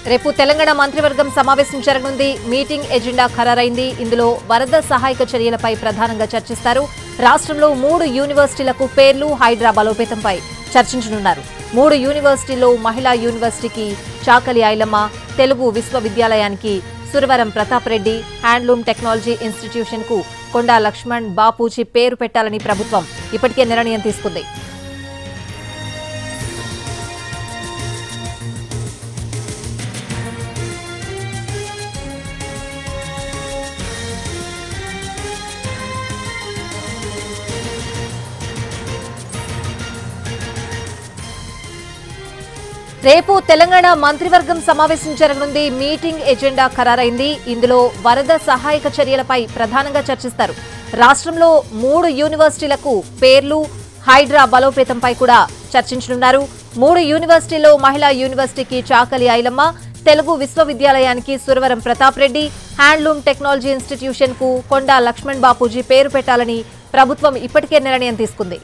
రేపు తెలంగాణ మంత్రివర్గం సమావేశం జరగనుంది. మీటింగ్ ఎజెండా ఖరారైంది. ఇందులో వరద సహాయక చర్యలపై ప్రధానంగా చర్చిస్తారు. రాష్ట్రంలో 3 యూనివర్సిటీలకు పేర్లు, హైడ్రా బలోపేతంపై చర్చించనున్నారు. 3 యూనివర్సిటీల్లో మహిళా యూనివర్సిటీకి చాకలి ఐలమ్మ, తెలుగు విశ్వవిద్యాలయానికి Suravaram Pratap Reddy, handloom technology institution కు కొండా లక్ష్మణ్ బాపూజీ పేరు పెట్టాలని ప్రభుత్వం ఇప్పటికే నిర్ణయం తీసుకుంది. రేపు తెలంగాణ మంత్రివర్గం సమావేశం జరగనుంది. మీటింగ్ ఎజెండా ఖరారైంది. ఇందులో వరద సహాయక చర్యలపై ప్రధానంగా చర్చిస్తారు. రాష్ట్రంలో 3 యూనివర్సిటీలకు పేర్లు, హైడ్రా బలోపేతంపై కూడా చర్చించనున్నారు. 3 యూనివర్సిటీల్లో మహిళా యూనివర్సిటీకి చాకలి ఐలమ్మ, తెలుగు విశ్వవిద్యాలయానికి Suravaram Pratap Reddy, handloom technology institution కు కొండా లక్ష్మణ్ బాపూజీ పేరు పెట్టాలని ప్రభుత్వం ఇప్పటికే నిర్ణయం తీసుకుంది.